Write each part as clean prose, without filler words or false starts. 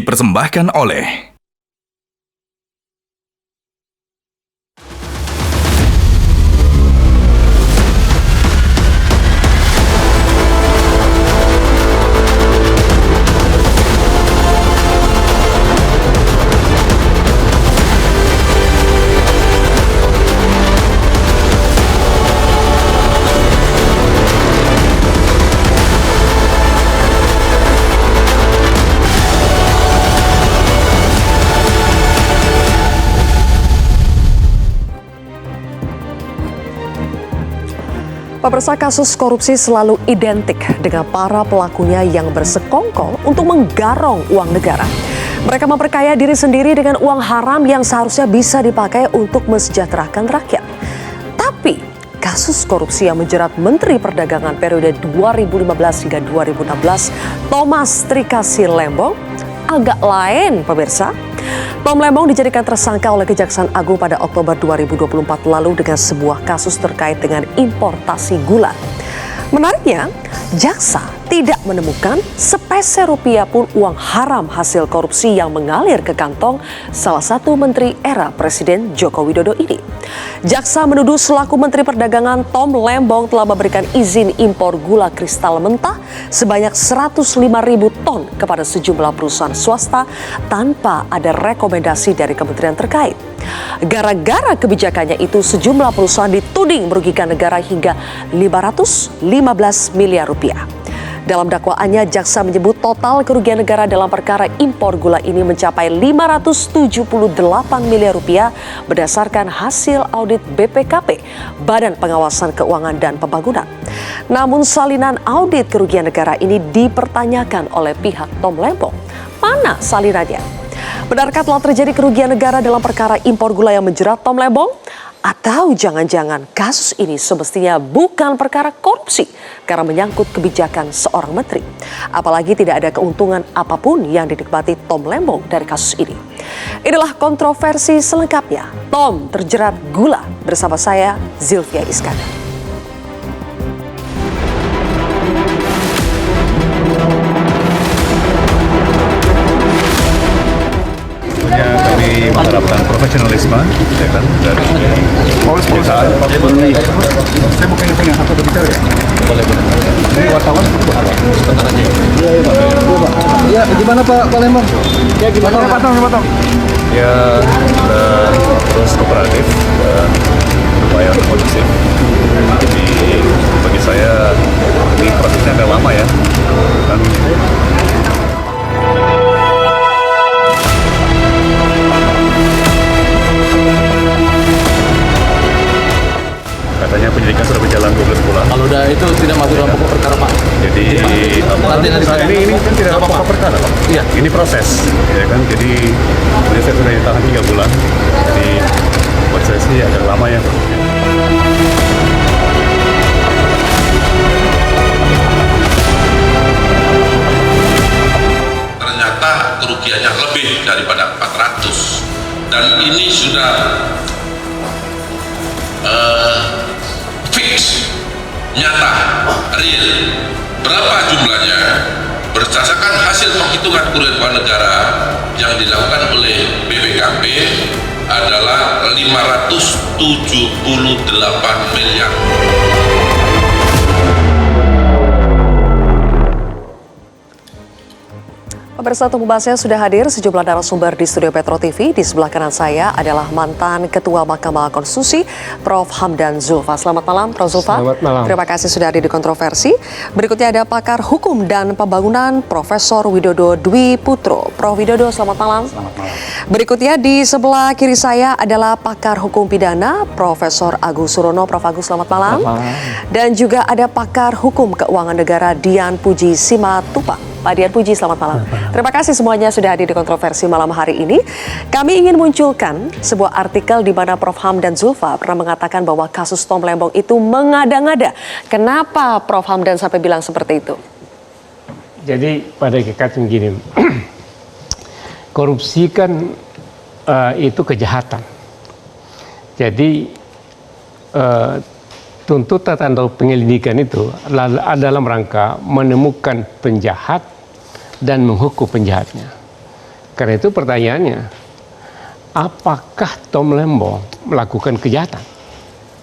dipersembahkan oleh Pemirsa, kasus korupsi selalu identik dengan para pelakunya yang bersekongkol untuk menggarong uang negara. Mereka memperkaya diri sendiri dengan uang haram yang seharusnya bisa dipakai untuk mensejahterakan rakyat. Tapi kasus korupsi yang menjerat Menteri Perdagangan periode 2015 hingga 2016, Thomas Trikasih Lembong, agak lain, pemirsa. Tom Lembong dijadikan tersangka oleh Kejaksaan Agung pada Oktober 2024 lalu dengan sebuah kasus terkait dengan importasi gula. Menariknya, jaksa tidak menemukan sepeser rupiah pun uang haram hasil korupsi yang mengalir ke kantong salah satu menteri era Presiden Joko Widodo ini. Jaksa menuduh selaku Menteri Perdagangan Tom Lembong telah memberikan izin impor gula kristal mentah sebanyak 105.000 ton kepada sejumlah perusahaan swasta tanpa ada rekomendasi dari kementerian terkait. Gara-gara kebijakannya itu, sejumlah perusahaan dituding merugikan negara hingga 515 miliar rupiah. Dalam dakwaannya, jaksa menyebut total kerugian negara dalam perkara impor gula ini mencapai 578 miliar rupiah berdasarkan hasil audit BPKP, Badan Pengawasan Keuangan dan Pembangunan. Namun salinan audit kerugian negara ini dipertanyakan oleh pihak Tom Lembong. Mana salinannya? Benarkah telah terjadi kerugian negara dalam perkara impor gula yang menjerat Tom Lembong? Atau jangan-jangan kasus ini semestinya bukan perkara korupsi karena menyangkut kebijakan seorang menteri. Apalagi tidak ada keuntungan apapun yang dinikmati Tom Lembong dari kasus ini. Inilah kontroversi selengkapnya. Tom terjerat gula, bersama saya Zilvia Iskandar. Kami menerapkan profesionalisme, ya kan, dari perusahaan. Saya bukan yang punya hak untuk bicara ya? Boleh. Ini wartawan sebentar aja. Iya, gimana Pak Lembong? Ya gimana Pak Tom? Ya, kita terus kooperatif dan berupaya untuk kondusif. Jadi bagi saya ini prosesnya agak lama ya, kan. Katanya penyidikan sudah berjalan 12 bulan. Kalau udah itu tidak masuk dalam pokok perkara, Pak. Jadi saat ini kan tidak ada pokok perkara, Pak. Iya. Ini proses, ya kan. Jadi saya sudah ditahan 3 bulan. Jadi buat saya sih agak lama ya. Ternyata kerugiannya lebih daripada 400 dan ini sudah fix, nyata, real. Berapa jumlahnya? Berdasarkan hasil penghitungan kerugian keuangan negara yang dilakukan oleh BPKP adalah 578 miliar. Pemirsa, untuk membahasnya sudah hadir sejumlah narasumber di studio Petro TV. Di sebelah kanan saya adalah mantan Ketua Mahkamah Konstitusi, Prof. Hamdan Zulfa. Selamat malam, Prof. Zulfa. Selamat malam. Terima kasih sudah hadir di Kontroversi. Berikutnya ada pakar hukum dan pembangunan, Profesor Widodo Dwi Putro. Prof. Widodo, selamat malam. Selamat malam. Berikutnya di sebelah kiri saya adalah pakar hukum pidana, Profesor Agus Surono. Prof. Agus, selamat malam. Selamat malam. Dan juga ada pakar hukum keuangan negara, Dian Puji Simatupang. Pak Dian Puji, selamat malam. Terima kasih semuanya sudah hadir di Kontroversi malam hari ini. Kami ingin munculkan sebuah artikel di mana Prof. Hamdan Zulfa pernah mengatakan bahwa kasus Tom Lembong itu mengada-ngada. Kenapa Prof. Hamdan sampai bilang seperti itu? Jadi pada kekatan gini, korupsi kan itu kejahatan. Jadi tuntutan atau penyelidikan itu adalah dalam rangka menemukan penjahat dan menghukum penjahatnya. karena itu pertanyaannya, apakah Tom Lembong melakukan kejahatan?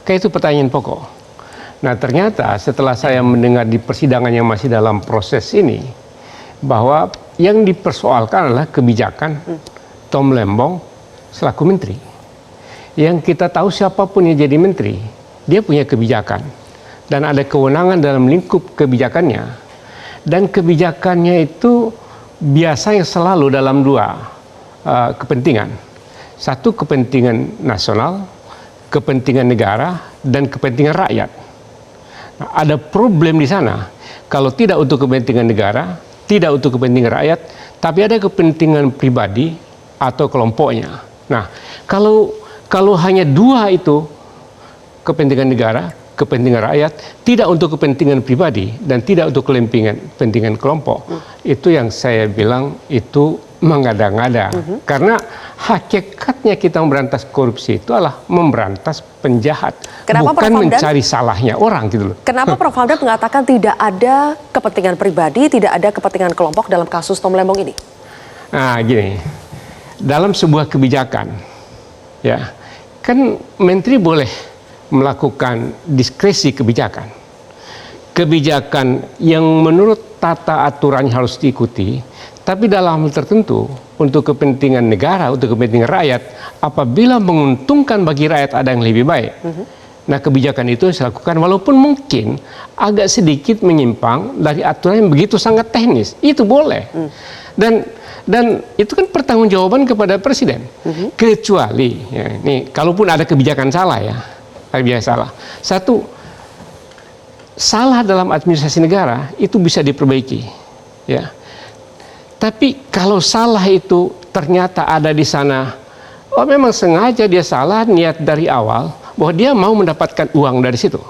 Kayak itu pertanyaan pokok. Nah ternyata setelah saya mendengar di persidangan yang masih dalam proses ini, bahwa yang dipersoalkan adalah kebijakan Tom Lembong selaku menteri. Yang kita tahu siapapun yang jadi menteri, dia punya kebijakan. Dan ada kewenangan dalam lingkup kebijakannya. Dan kebijakannya itu biasanya selalu dalam dua kepentingan. Satu kepentingan nasional, kepentingan negara, dan kepentingan rakyat. Nah, ada problem di sana. Kalau tidak untuk kepentingan negara, tidak untuk kepentingan rakyat, tapi ada kepentingan pribadi atau kelompoknya. Nah, kalau hanya dua itu, kepentingan negara, kepentingan rakyat, tidak untuk kepentingan pribadi dan tidak untuk kepentingan kelompok, itu yang saya bilang itu mengada-ngada. Karena hakikatnya kita memberantas korupsi itu adalah memberantas penjahat, Kenapa, bukan Prof. Hamdan? mencari salahnya orang gitu loh. Kenapa Prof. Hamdan mengatakan tidak ada kepentingan pribadi, tidak ada kepentingan kelompok dalam kasus Tom Lembong ini? Nah, gini, dalam sebuah kebijakan, ya, kan menteri boleh melakukan diskresi kebijakan. Kebijakan yang menurut tata aturannya harus diikuti, tapi dalam hal tertentu untuk kepentingan negara, untuk kepentingan rakyat, apabila menguntungkan bagi rakyat ada yang lebih baik. Nah, kebijakan itu saya lakukan walaupun mungkin agak sedikit menyimpang dari aturan yang begitu sangat teknis. Itu boleh. Dan itu kan pertanggungjawaban kepada presiden. Kecuali, ya, nih, kalaupun ada kebijakan salah ya, biasa salah. Satu, salah dalam administrasi negara itu bisa diperbaiki, ya. Tapi kalau salah itu ternyata ada di sana, oh memang sengaja dia salah, niat dari awal bahwa dia mau mendapatkan uang dari situ.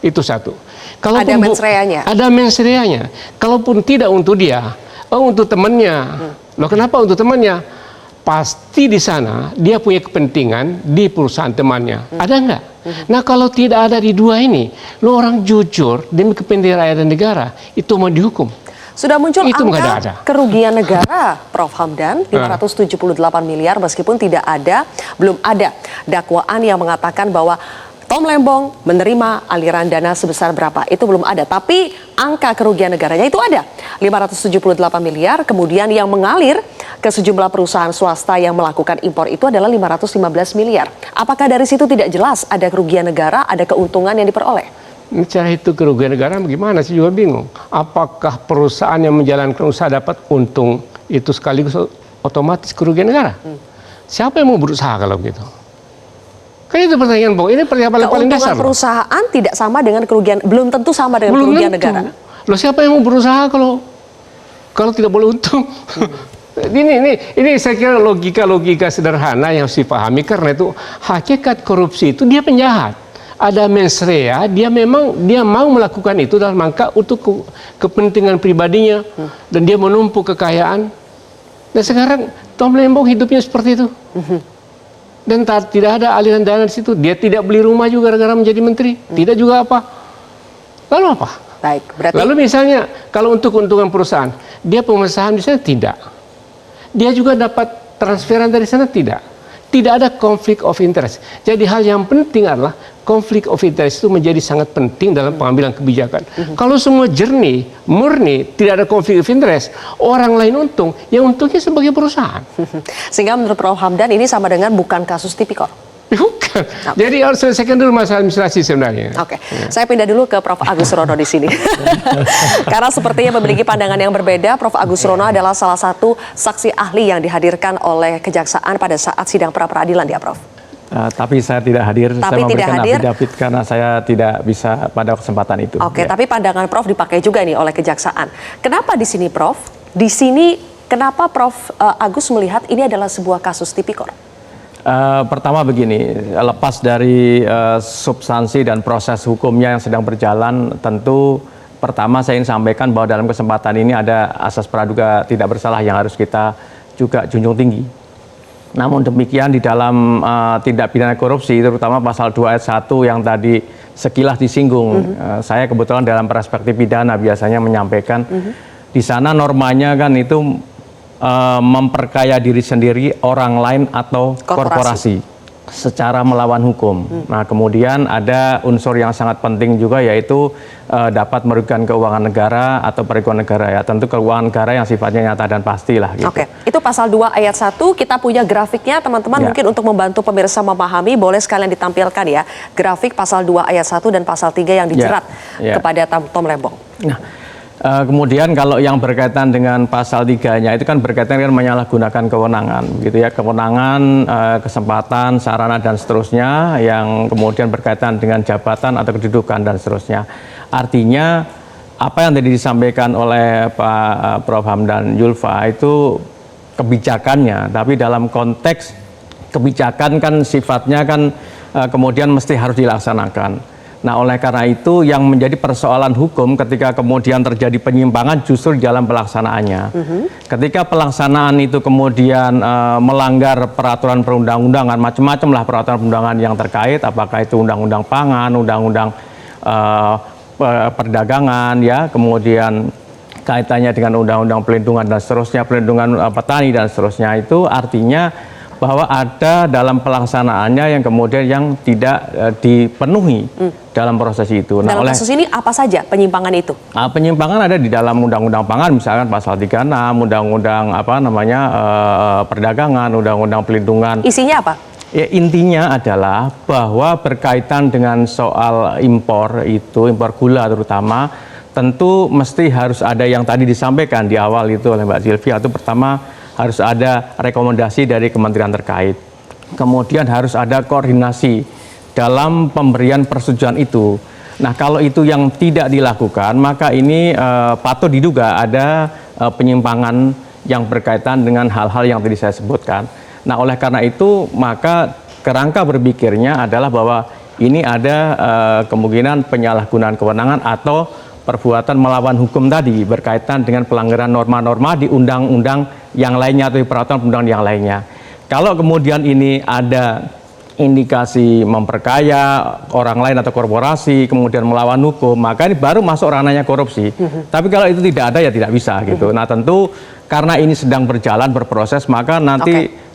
Itu satu. Kalaupun Ada mens reanya. Ada mens reanya. Kalaupun tidak untuk dia, oh untuk temannya. Loh kenapa untuk temannya? Pasti di sana dia punya kepentingan di perusahaan temannya. Ada enggak? Nah kalau tidak ada di dua ini, lo orang jujur demi kepentingan rakyat dan negara, itu mau dihukum. Sudah muncul Itu nggak angka ada. kerugian negara, Prof. Hamdan, 578 miliar meskipun belum ada dakwaan yang mengatakan bahwa Tom Lembong menerima aliran dana sebesar berapa, itu belum ada. Tapi angka kerugian negaranya itu ada, 578 miliar, kemudian yang mengalir ke sejumlah perusahaan swasta yang melakukan impor itu adalah 515 miliar. Apakah dari situ tidak jelas ada kerugian negara, ada keuntungan yang diperoleh? Cara itu kerugian negara bagaimana sih juga bingung. Apakah perusahaan yang menjalankan usaha dapat untung itu sekaligus otomatis kerugian negara? Siapa yang mau berusaha kalau begitu? Kan itu pertanyaan pokok. Ini pertanyaan paling dasar. Keuntungan perusahaan tidak sama dengan kerugian, belum tentu sama dengan kerugian negara. Loh siapa yang mau berusaha kalau tidak boleh untung? Ini saya kira logika sederhana yang harus dipahami, karena itu hakikat korupsi itu dia penjahat. Ada mens rea, dia mau melakukan itu dalam rangka untuk kepentingan pribadinya, dan dia menumpuk kekayaan. Dan sekarang Tom Lembong hidupnya seperti itu. Dan tidak ada aliran dana di situ. Dia tidak beli rumah juga gara-gara menjadi menteri. Tidak juga apa. Lalu apa? Baik, berarti Lalu misalnya kalau untuk keuntungan perusahaan, dia pemesahan di sana tidak. Dia juga dapat transferan dari sana tidak. Tidak ada konflik of interest. Jadi hal yang penting adalah konflik of interest itu menjadi sangat penting dalam pengambilan kebijakan. Kalau semua jernih, murni, tidak ada konflik of interest, orang lain untung, yang untungnya sebagai perusahaan. sehingga menurut Prof. Hamdan ini sama dengan bukan kasus tipikor. Bukan. Jadi harus selesaikan dulu masalah administrasi sebenarnya. Oke, saya pindah dulu ke Prof. Agus Rono di sini. Karena sepertinya memiliki pandangan yang berbeda. Prof. Agus Rono adalah salah satu saksi ahli yang dihadirkan oleh Kejaksaan pada saat sidang pra-peradilan ya, Prof. Tapi saya tidak hadir. Saya memberikan affidavit karena saya tidak bisa pada kesempatan itu. Oke, Ya. tapi pandangan Prof dipakai juga nih oleh Kejaksaan. Kenapa di sini, Prof? Di sini kenapa Prof. Agus melihat ini adalah sebuah kasus tipikor? Pertama begini, lepas dari substansi dan proses hukumnya yang sedang berjalan, tentu pertama saya ingin sampaikan bahwa dalam kesempatan ini ada asas praduga tidak bersalah yang harus kita juga junjung tinggi. Namun demikian di dalam tindak pidana korupsi, terutama pasal 2 ayat 1 yang tadi sekilas disinggung, saya kebetulan dalam perspektif pidana biasanya menyampaikan di sana normanya kan itu memperkaya diri sendiri, orang lain atau korporasi secara melawan hukum. Nah, kemudian ada unsur yang sangat penting juga, yaitu dapat merugikan keuangan negara atau perekonomian negara, ya. Tentu keuangan negara yang sifatnya nyata dan pasti lah. Gitu. Oke, itu pasal 2 ayat 1, kita punya grafiknya teman-teman, mungkin untuk membantu pemirsa memahami, boleh sekalian ditampilkan ya, grafik pasal 2 ayat 1 dan pasal 3 yang dijerat kepada Tom Lembong. Nah, kemudian kalau yang berkaitan dengan pasal 3-nya itu kan berkaitan dengan menyalahgunakan kewenangan, gitu ya, kewenangan, kesempatan, sarana dan seterusnya yang kemudian berkaitan dengan jabatan atau kedudukan dan seterusnya. Artinya apa yang tadi disampaikan oleh Pak Prof. Hamdan Julfa itu kebijakannya, tapi dalam konteks kebijakan kan sifatnya kan kemudian mesti harus dilaksanakan. Nah, oleh karena itu yang menjadi persoalan hukum ketika kemudian terjadi penyimpangan justru di dalam pelaksanaannya. Ketika pelaksanaan itu kemudian melanggar peraturan perundang-undangan, macam-macam lah peraturan perundangan yang terkait, apakah itu undang-undang pangan, undang-undang perdagangan, ya, kemudian kaitannya dengan undang-undang pelindungan dan seterusnya, pelindungan petani dan seterusnya, itu artinya bahwa ada dalam pelaksanaannya yang kemudian yang tidak dipenuhi dalam proses itu. Dalam kasus ini apa saja penyimpangan itu? Penyimpangan ada di dalam undang-undang pangan, misalkan pasal 36, undang-undang perdagangan, undang-undang pelindungan. Isinya apa? Ya, intinya adalah bahwa berkaitan dengan soal impor itu, impor gula terutama, tentu mesti harus ada yang tadi disampaikan di awal itu oleh Mbak Sylvia. Itu pertama, harus ada rekomendasi dari kementerian terkait. Kemudian harus ada koordinasi dalam pemberian persetujuan itu. Nah, kalau itu yang tidak dilakukan, maka ini patut diduga ada penyimpangan yang berkaitan dengan hal-hal yang tadi saya sebutkan. Nah, oleh karena itu, maka kerangka berpikirnya adalah bahwa ini ada kemungkinan penyalahgunaan kewenangan atau perbuatan melawan hukum tadi berkaitan dengan pelanggaran norma-norma di undang-undang yang lainnya atau di peraturan perundang yang lainnya. Kalau kemudian ini ada indikasi memperkaya orang lain atau korporasi, kemudian melawan hukum, maka ini baru masuk ranahnya korupsi. Tapi kalau itu tidak ada, ya tidak bisa gitu. Nah, tentu karena ini sedang berjalan, berproses, maka nanti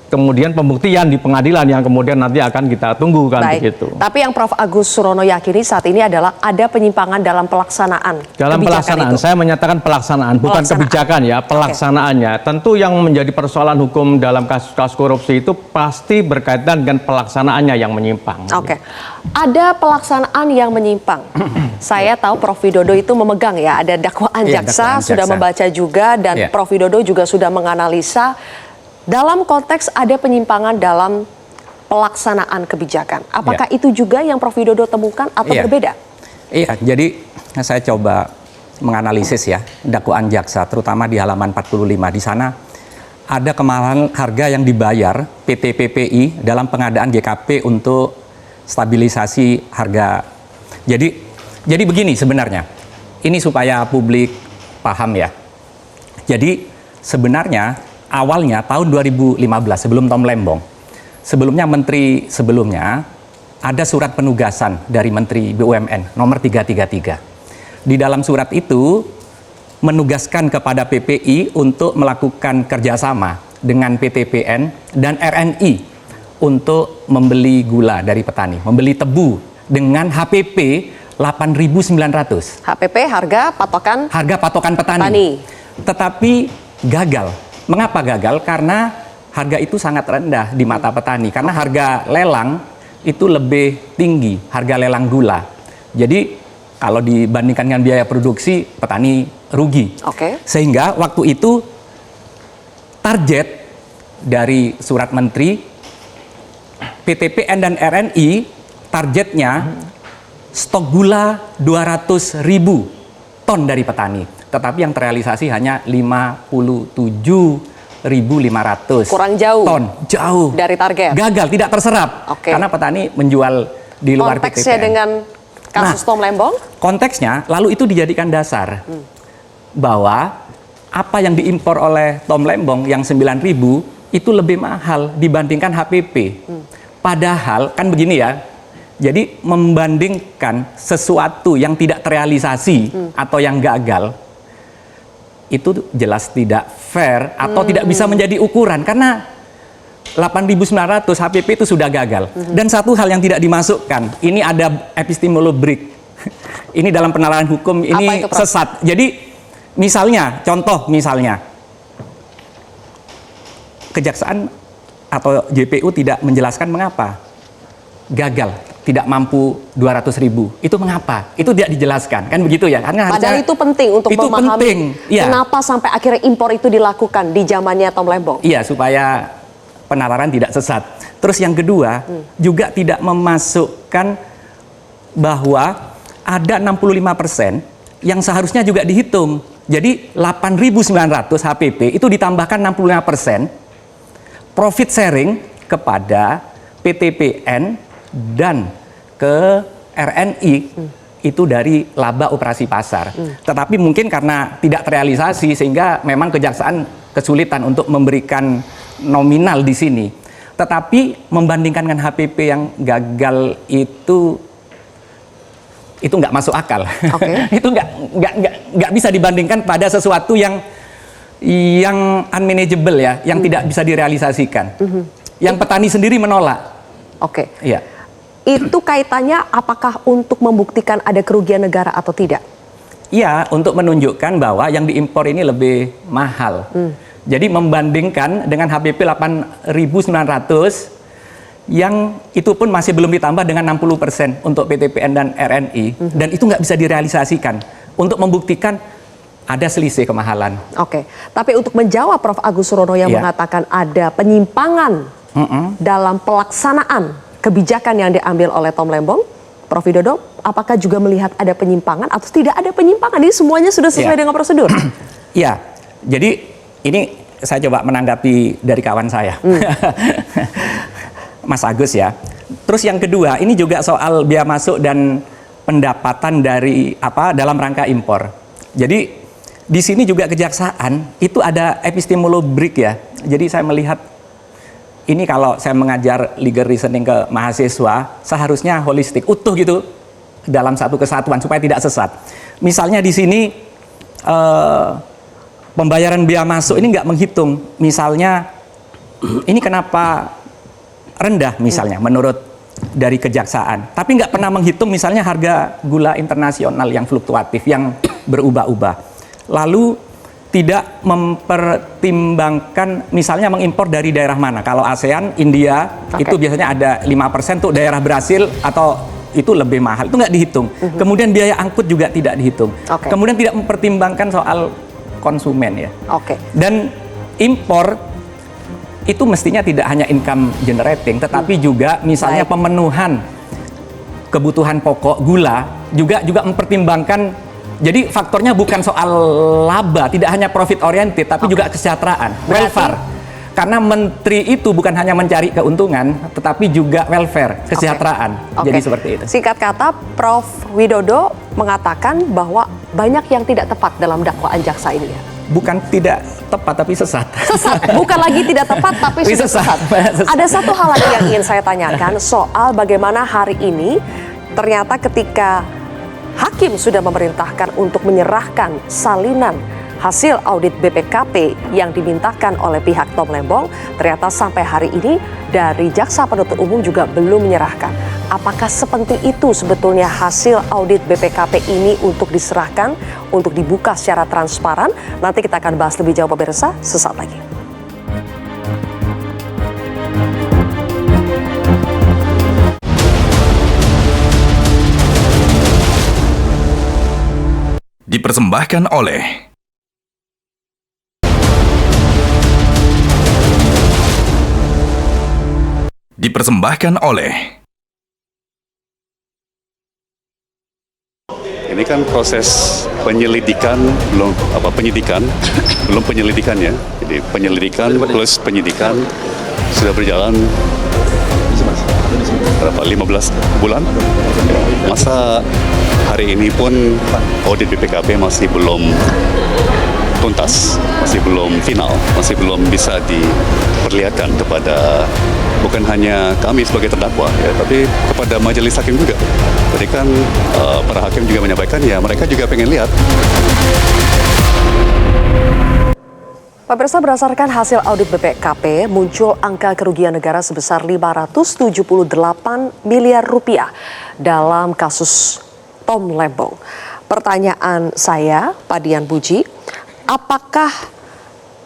kemudian pembuktian di pengadilan yang kemudian nanti akan kita tunggu kan. Baik. Begitu. Tapi yang Prof. Agus Surono yakini saat ini adalah ada penyimpangan dalam pelaksanaan. Dalam pelaksanaan, saya menyatakan pelaksanaan, bukan kebijakan ya, pelaksanaannya. Tentu yang menjadi persoalan hukum dalam kasus-kasus korupsi itu pasti berkaitan dengan pelaksanaannya yang menyimpang. Oke. Ada pelaksanaan yang menyimpang. Saya tahu Prof. Widodo itu memegang ya, ada dakwaan jaksa, sudah membaca juga, dan Prof. Widodo juga sudah menganalisa. Dalam konteks ada penyimpangan dalam pelaksanaan kebijakan. Apakah itu juga yang Prof. Widodo temukan atau berbeda? Iya, jadi saya coba menganalisis ya dakwaan jaksa, terutama di halaman 45. Di sana ada kemahalan harga yang dibayar PT PPI dalam pengadaan GKP untuk stabilisasi harga. Jadi begini sebenarnya, ini supaya publik paham ya. Jadi sebenarnya awalnya tahun 2015 sebelum Tom Lembong, sebelumnya menteri sebelumnya ada surat penugasan dari Menteri BUMN nomor 333. Di dalam surat itu menugaskan kepada PPI untuk melakukan kerjasama dengan PTPN dan RNI untuk membeli gula dari petani, membeli tebu dengan HPP 8.900. HPP harga patokan petani. Tetapi gagal. Mengapa gagal? Karena harga itu sangat rendah di mata petani. Karena harga lelang itu lebih tinggi, harga lelang gula. Jadi kalau dibandingkan dengan biaya produksi, petani rugi. Sehingga waktu itu target dari surat menteri, PTPN dan RNI targetnya stok gula 200.000 ton dari petani. Tetapi yang terrealisasi hanya 57.500 kurang jauh ton, jauh dari target. Gagal, tidak terserap karena petani menjual di luar PTPN. Konteksnya dengan kasus Tom Lembong? Konteksnya, lalu itu dijadikan dasar bahwa apa yang diimpor oleh Tom Lembong yang 9.000 itu lebih mahal dibandingkan HPP. Padahal kan begini ya. Jadi membandingkan sesuatu yang tidak terrealisasi atau yang gagal, itu jelas tidak fair atau tidak bisa menjadi ukuran karena 8.900 HPP itu sudah gagal. Dan satu hal yang tidak dimasukkan, ini ada epistemologik. Ini dalam penalaran hukum ini Apa itu, Prof? sesat. Jadi misalnya, contoh misalnya, kejaksaan atau JPU tidak menjelaskan mengapa gagal, tidak mampu 200.000. Itu mengapa? Itu tidak dijelaskan, kan begitu ya? Karena Padahal itu penting untuk itu memahami penting, ya. kenapa sampai akhirnya impor itu dilakukan di zamannya Tom Lembong. Iya, supaya penalaran tidak sesat. Terus yang kedua, juga tidak memasukkan bahwa ada 65% yang seharusnya juga dihitung. Jadi 8.900 HPP itu ditambahkan 65% profit sharing kepada PTPN dan ke RNI itu dari laba operasi pasar. Tetapi mungkin karena tidak terrealisasi sehingga memang kejaksaan kesulitan untuk memberikan nominal di sini. Tetapi membandingkan dengan HPP yang gagal itu nggak masuk akal. Okay. Itu nggak bisa dibandingkan pada sesuatu yang unmanageable ya, yang tidak bisa direalisasikan. Yang petani sendiri menolak. Oke. Iya. Itu kaitannya apakah untuk membuktikan ada kerugian negara atau tidak? Iya, untuk menunjukkan bahwa yang diimpor ini lebih mahal. Jadi membandingkan dengan HPP 8.900 yang itu pun masih belum ditambah dengan 60% untuk PTPN dan RNI, dan itu nggak bisa direalisasikan untuk membuktikan ada selisih kemahalan. Oke, tapi untuk menjawab Prof. Agus Surono yang Iya. mengatakan ada penyimpangan dalam pelaksanaan kebijakan yang diambil oleh Tom Lembong, Prof. Widodo, apakah juga melihat ada penyimpangan atau tidak ada penyimpangan? Ini semuanya sudah sesuai Iya. dengan prosedur. Iya, jadi ini saya coba menanggapi dari kawan saya, Mas Agus ya. Terus yang kedua, ini juga soal biaya masuk dan pendapatan dari dalam rangka impor. Jadi di sini juga kejaksaan itu ada epistemologik ya. Jadi saya melihat ini kalau saya mengajar legal reasoning ke mahasiswa seharusnya holistik, utuh gitu dalam satu kesatuan supaya tidak sesat. Misalnya di sini pembayaran biaya masuk ini nggak menghitung, misalnya ini kenapa rendah misalnya menurut dari kejaksaan, tapi nggak pernah menghitung misalnya harga gula internasional yang fluktuatif, yang berubah-ubah. Lalu tidak mempertimbangkan misalnya mengimpor dari daerah mana. Kalau ASEAN, India, itu biasanya ada 5% untuk daerah Brasil atau itu lebih mahal, itu nggak dihitung. Kemudian biaya angkut juga tidak dihitung. Kemudian tidak mempertimbangkan soal konsumen ya. Dan impor itu mestinya tidak hanya income generating, tetapi juga misalnya pemenuhan kebutuhan pokok gula juga mempertimbangkan. Jadi faktornya bukan soal laba, tidak hanya profit oriented, tapi juga kesejahteraan, welfare. Karena menteri itu bukan hanya mencari keuntungan, tetapi juga welfare, kesejahteraan. Jadi seperti itu. Singkat kata, Prof. Widodo mengatakan bahwa banyak yang tidak tepat dalam dakwaan jaksa ini ya? Bukan tidak tepat, tapi sesat. Sesat, bukan lagi tidak tepat, tapi sudah sesat. Ada satu hal lagi yang ingin saya tanyakan soal bagaimana hari ini ternyata ketika hakim sudah memerintahkan untuk menyerahkan salinan hasil audit BPKP yang dimintakan oleh pihak Tom Lembong, ternyata sampai hari ini dari jaksa penuntut umum juga belum menyerahkan. Apakah sepenting itu sebetulnya hasil audit BPKP ini untuk diserahkan, untuk dibuka secara transparan? Nanti kita akan bahas lebih jauh pemirsa sesaat lagi. Dipersembahkan oleh Ini kan proses penyelidikan belum penyelidikan ya. Jadi penyelidikan plus penyidikan sudah berjalan berapa? 15 bulan. Masa hari ini pun audit BPKP masih belum tuntas, masih belum final, masih belum bisa diperlihatkan kepada bukan hanya kami sebagai terdakwa ya, tapi kepada majelis hakim juga. Tadi kan para hakim juga menyampaikan ya mereka juga pengen lihat. Pemirsa, berdasarkan hasil audit BPKP, muncul angka kerugian negara sebesar 578 miliar rupiah dalam kasus Tom Lembong. Pertanyaan saya, Pak Dian Puji, apakah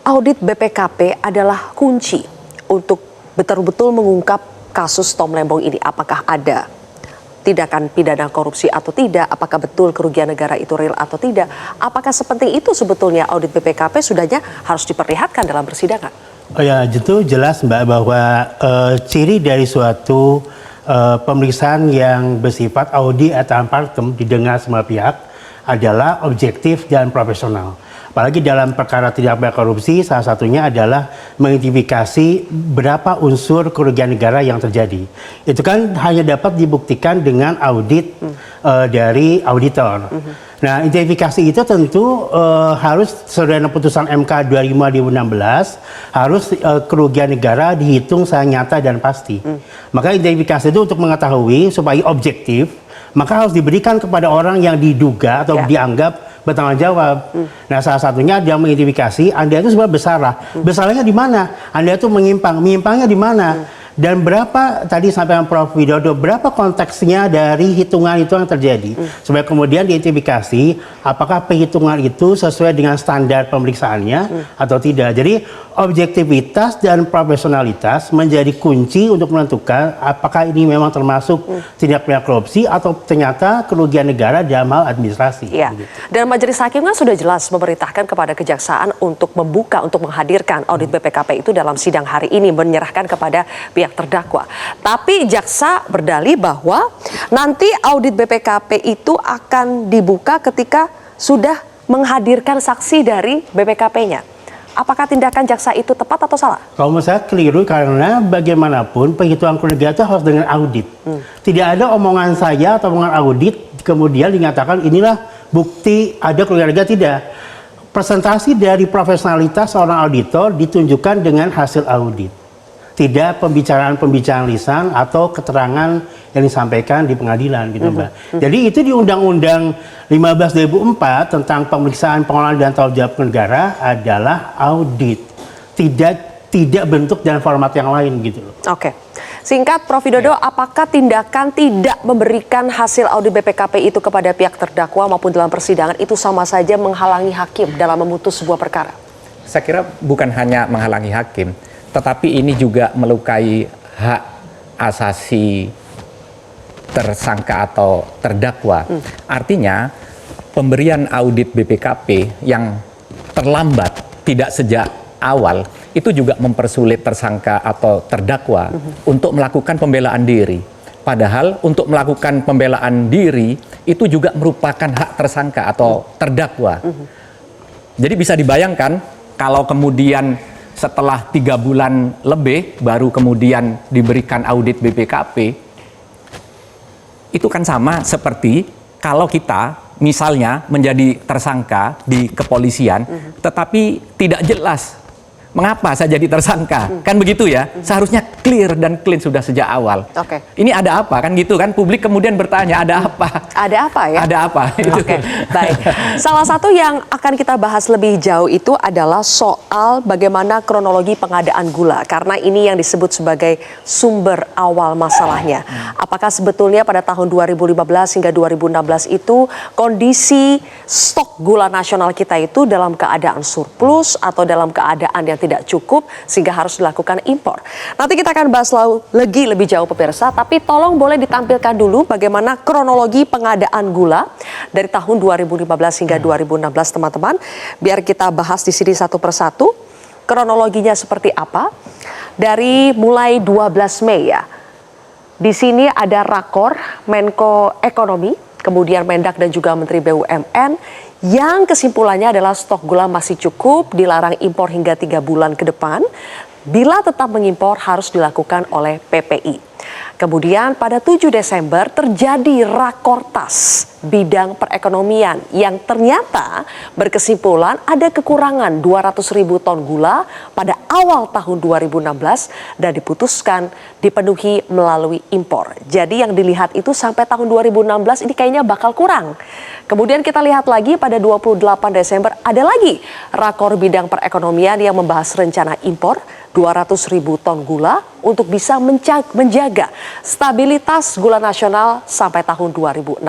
audit BPKP adalah kunci untuk betul-betul mengungkap kasus Tom Lembong ini? Apakah ada tindakan pidana korupsi atau tidak, apakah betul kerugian negara itu real atau tidak, apakah sepenting itu sebetulnya audit BPKP sudahnya harus diperlihatkan dalam persidangan? Oh ya, itu jelas Mbak bahwa ciri dari suatu pemeriksaan yang bersifat audit et partem didengar semua pihak adalah objektif dan profesional. Apalagi dalam perkara tindak pidana korupsi, salah satunya adalah mengidentifikasi berapa unsur kerugian negara yang terjadi. Itu kan hanya dapat dibuktikan dengan audit dari auditor. Nah, identifikasi itu tentu harus sesuai dengan putusan MK 2016 harus kerugian negara dihitung secara nyata dan pasti. Maka identifikasi itu untuk mengetahui supaya objektif, maka harus diberikan kepada orang yang diduga atau dianggap bertanggung jawab. Nah, salah satunya dia mengidentifikasi Anda itu sebenarnya bersalah. Bersalahnya di mana? Anda itu menyimpangnya di mana? Dan berapa tadi sampaikan Prof. Widodo, berapa konteksnya dari hitungan itu yang terjadi? Supaya kemudian diidentifikasi apakah perhitungan itu sesuai dengan standar pemeriksaannya atau tidak. Jadi objektivitas dan profesionalitas menjadi kunci untuk menentukan apakah ini memang termasuk tindak pidana korupsi atau ternyata kerugian negara dalam hal administrasi. Ya. Dan majelis hakim kan sudah jelas memerintahkan kepada kejaksaan untuk membuka, untuk menghadirkan audit BPKP itu dalam sidang hari ini, menyerahkan kepada pihak terdakwa. Tapi jaksa berdalih bahwa nanti audit BPKP itu akan dibuka ketika sudah menghadirkan saksi dari BPKP-nya. Apakah tindakan jaksa itu tepat atau salah? Kalau menurut saya keliru karena bagaimanapun perhitungan kerugian itu harus dengan audit. Tidak ada omongan saya atau omongan audit kemudian dinyatakan inilah bukti ada kerugian negara, tidak. Presentasi dari profesionalitas seorang auditor ditunjukkan dengan hasil audit. Tidak pembicaraan-pembicaraan lisan atau keterangan yang disampaikan di pengadilan gitu Mbak. Jadi itu di Undang-Undang 15 2004 tentang pemeriksaan pengelolaan dan tanggung jawab negara adalah audit. Tidak bentuk dan format yang lain gitu loh. Oke. Singkat Prof. Widodo, apakah tindakan tidak memberikan hasil audit BPKP itu kepada pihak terdakwa maupun dalam persidangan itu sama saja menghalangi hakim dalam memutus sebuah perkara? Saya kira bukan hanya menghalangi hakim, tetapi ini juga melukai hak asasi tersangka atau terdakwa. Artinya pemberian audit BPKP yang terlambat, tidak sejak awal, itu juga mempersulit tersangka atau terdakwa untuk melakukan pembelaan diri. Padahal untuk melakukan pembelaan diri itu juga merupakan hak tersangka atau terdakwa. Jadi bisa dibayangkan kalau kemudian setelah 3 bulan lebih baru kemudian diberikan audit BPKP, itu kan sama seperti kalau kita misalnya menjadi tersangka di kepolisian, tetapi tidak jelas mengapa saya jadi tersangka, kan begitu ya? Seharusnya clear dan clean sudah sejak awal. Oke. Ini ada apa kan gitu kan? Publik kemudian bertanya ada apa? Ada apa ya? Ada apa? Oke, baik. Salah satu yang akan kita bahas lebih jauh itu adalah soal bagaimana kronologi pengadaan gula. Karena ini yang disebut sebagai sumber awal masalahnya. Apakah sebetulnya pada tahun 2015 hingga 2016 itu kondisi stok gula nasional kita itu dalam keadaan surplus atau dalam keadaan yang tidak cukup sehingga harus dilakukan impor. Nanti kita akan bahas lagi lebih jauh pemirsa, tapi tolong boleh ditampilkan dulu bagaimana kronologi pengadaan gula dari tahun 2015 hingga 2016 teman-teman. Biar kita bahas di sini satu persatu. Kronologinya seperti apa? Dari mulai 12 Mei ya. Di sini ada rakor Menko Ekonomi, kemudian Mendak dan juga Menteri BUMN yang kesimpulannya adalah stok gula masih cukup, dilarang impor hingga 3 bulan ke depan. Bila tetap mengimpor harus dilakukan oleh PPI. Kemudian pada 7 Desember terjadi rakortas bidang perekonomian yang ternyata berkesimpulan ada kekurangan 200.000 ton gula pada awal tahun 2016 dan diputuskan dipenuhi melalui impor. Jadi yang dilihat itu sampai tahun 2016 ini kayaknya bakal kurang. Kemudian kita lihat lagi pada 28 Desember ada lagi rakor bidang perekonomian yang membahas rencana impor 200.000 ton gula untuk bisa menjaga stabilitas gula nasional sampai tahun 2016.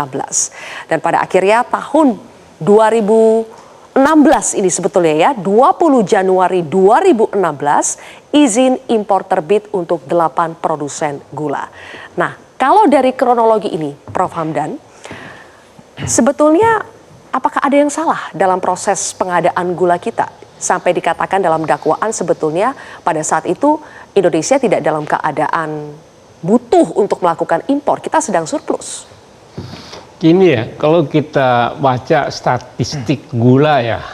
Dan pada akhirnya tahun 2016 ini sebetulnya ya, 20 Januari 2016 izin impor terbit untuk 8 produsen gula. Nah, kalau dari kronologi ini Prof. Hamdan, sebetulnya apakah ada yang salah dalam proses pengadaan gula kita? Sampai dikatakan dalam dakwaan sebetulnya pada saat itu Indonesia tidak dalam keadaan butuh untuk melakukan impor, kita sedang surplus. Gini ya, kalau kita baca statistik gula ya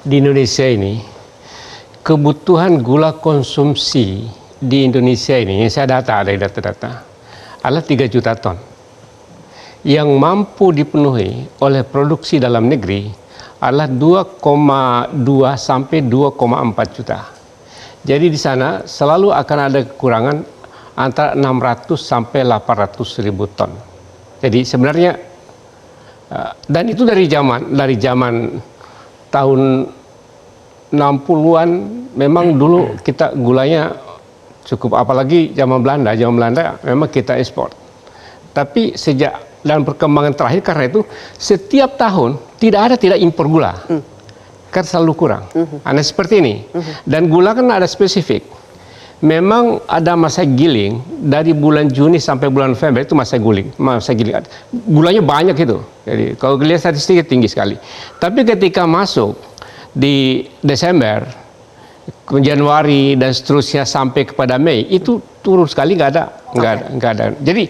di Indonesia ini, kebutuhan gula konsumsi di Indonesia ini, yang saya data dari data-data, adalah 3 juta ton. Yang mampu dipenuhi oleh produksi dalam negeri adalah 2,2 sampai 2,4 juta. Jadi di sana selalu akan ada kekurangan antara 600 sampai 800 ribu ton. Jadi sebenarnya dan itu dari zaman tahun 60-an memang dulu kita gulanya cukup, apalagi zaman Belanda memang kita ekspor. Tapi sejak dan perkembangan terakhir karena itu setiap tahun tidak impor gula, kan selalu kurang. Aneh seperti ini. Dan gula kan ada spesifik. Memang ada masa giling dari bulan Juni sampai bulan November itu masa giling. Gulanya banyak itu. Jadi kalau lihat statistiknya tinggi sekali. Tapi ketika masuk di Desember, Januari dan seterusnya sampai kepada Mei itu turun sekali, nggak ada. Jadi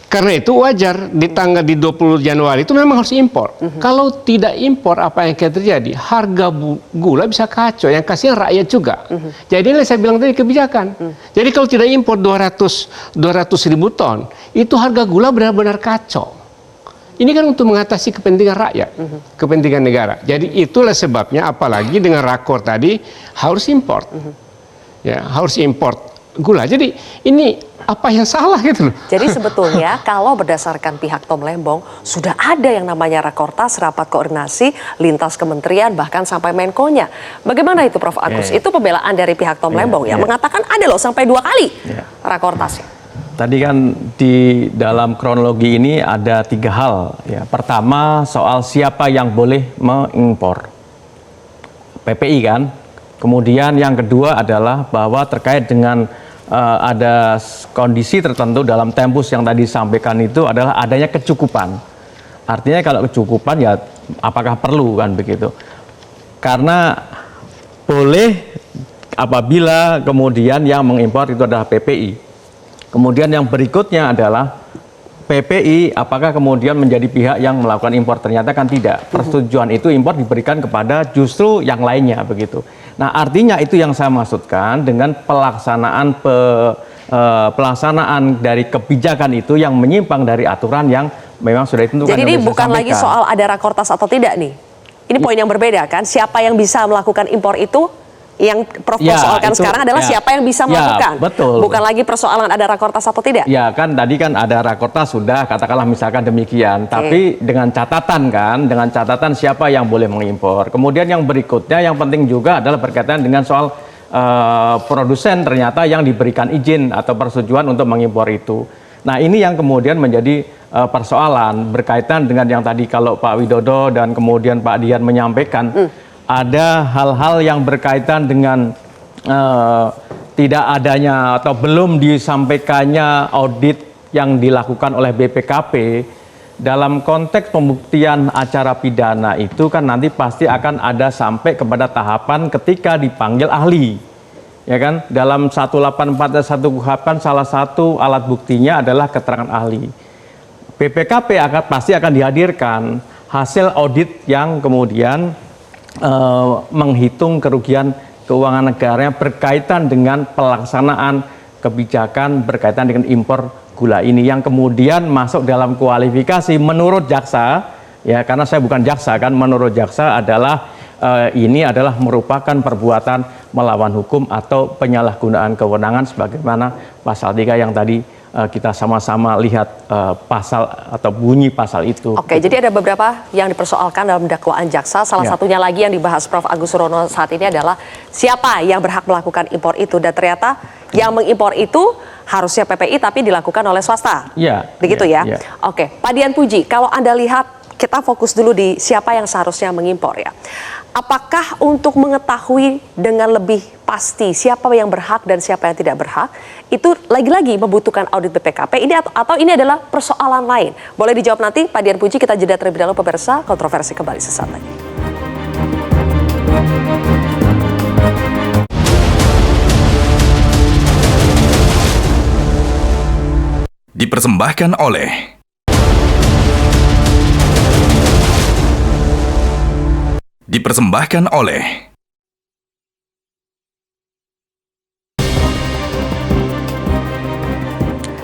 karena itu wajar di tanggal di 20 Januari itu memang harus impor. Kalau tidak impor apa yang akan terjadi? Harga gula bisa kacau, yang kasihan rakyat juga. Jadi ini saya bilang tadi kebijakan. Jadi kalau tidak impor 200 ribu ton, itu harga gula benar-benar kacau. Ini kan untuk mengatasi kepentingan rakyat, kepentingan negara. Jadi itulah sebabnya apalagi dengan rakor tadi harus impor. Ya, harus impor gula. Jadi ini apa yang salah gitu loh. Jadi sebetulnya kalau berdasarkan pihak Tom Lembong sudah ada yang namanya rakortas, rapat koordinasi lintas kementerian bahkan sampai Menko-nya. Bagaimana itu Prof. Agus? Itu pembelaan dari pihak Tom Lembong yang mengatakan ada loh sampai 2 kali rakortasnya. Tadi kan di dalam kronologi ini ada 3 hal. Ya. Pertama soal siapa yang boleh mengimpor. PPI kan. Kemudian yang kedua adalah bahwa terkait dengan ada kondisi tertentu dalam tempus yang tadi disampaikan itu adalah adanya kecukupan. Artinya kalau kecukupan ya apakah perlu kan begitu. Karena boleh apabila kemudian yang mengimpor itu adalah PPI. Kemudian yang berikutnya adalah PPI apakah kemudian menjadi pihak yang melakukan impor. Ternyata kan tidak. Persetujuan itu impor diberikan kepada justru yang lainnya begitu. Nah artinya itu yang saya maksudkan dengan pelaksanaan dari kebijakan itu yang menyimpang dari aturan yang memang sudah ditentukan. Jadi ini bukan lagi soal ada rakortas atau tidak nih. Ini poin yang berbeda kan. Siapa yang bisa melakukan impor itu yang Prof persoalkan sekarang adalah siapa yang bisa melakukan. Betul. Bukan lagi persoalan ada rakortas atau tidak. Ya kan tadi kan ada rakortas sudah katakanlah misalkan demikian. Tapi dengan catatan siapa yang boleh mengimpor. Kemudian yang berikutnya yang penting juga adalah berkaitan dengan soal produsen ternyata yang diberikan izin atau persetujuan untuk mengimpor itu. Nah ini yang kemudian menjadi persoalan berkaitan dengan yang tadi kalau Pak Widodo dan kemudian Pak Dian menyampaikan ada hal-hal yang berkaitan dengan tidak adanya atau belum disampaikannya audit yang dilakukan oleh BPKP dalam konteks pembuktian acara pidana itu kan nanti pasti akan ada sampai kepada tahapan ketika dipanggil ahli. Ya kan, dalam 184 dan 1 KUHP kan salah satu alat buktinya adalah keterangan ahli. BPKP pasti akan dihadirkan hasil audit yang kemudian menghitung kerugian keuangan negara yang berkaitan dengan pelaksanaan kebijakan berkaitan dengan impor gula ini yang kemudian masuk dalam kualifikasi menurut jaksa, ya karena saya bukan jaksa kan, menurut jaksa adalah ini adalah merupakan perbuatan melawan hukum atau penyalahgunaan kewenangan sebagaimana pasal 3 yang tadi kita sama-sama lihat pasal atau bunyi pasal itu. Oke, jadi ada beberapa yang dipersoalkan dalam dakwaan jaksa. Salah satunya lagi yang dibahas Prof. Agus Surono saat ini adalah siapa yang berhak melakukan impor itu, dan ternyata yang mengimpor itu harusnya PPI tapi dilakukan oleh swasta. Iya. Begitu ya. ya. Oke, Pak Dian Puji, kalau Anda lihat, kita fokus dulu di siapa yang seharusnya mengimpor ya. Apakah untuk mengetahui dengan lebih pasti siapa yang berhak dan siapa yang tidak berhak, itu lagi-lagi membutuhkan audit BPKP ini atau ini adalah persoalan lain? Boleh dijawab nanti, Pak Dian Puji. Kita jeda terlebih dahulu pemirsa, kontroversi kembali sesaat lagi. Dipersembahkan oleh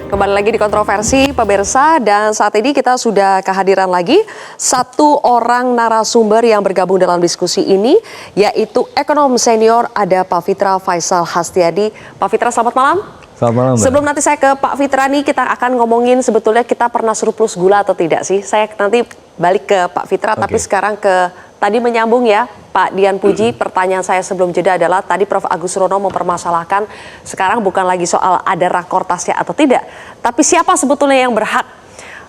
Kembali lagi di kontroversi pemirsa, dan saat ini kita sudah kehadiran lagi satu orang narasumber yang bergabung dalam diskusi ini, yaitu ekonom senior, ada Pak Fitra Faisal Hastiadi. Pak Fitra, selamat malam. Selamat malam, Mbak. Sebelum nanti saya ke Pak Fitra nih, kita akan ngomongin sebetulnya kita pernah surplus gula atau tidak sih. Saya nanti balik ke Pak Fitra, tapi sekarang ke tadi menyambung ya Pak Dian Puji. Pertanyaan saya sebelum jeda adalah tadi Prof. Agus Surono mempermasalahkan sekarang bukan lagi soal ada rakortasnya atau tidak, tapi siapa sebetulnya yang berhak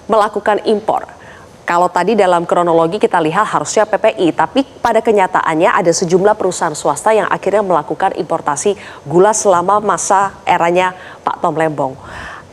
melakukan impor. Kalau tadi dalam kronologi kita lihat harusnya PPI, tapi pada kenyataannya ada sejumlah perusahaan swasta yang akhirnya melakukan importasi gula selama masa eranya Pak Tom Lembong.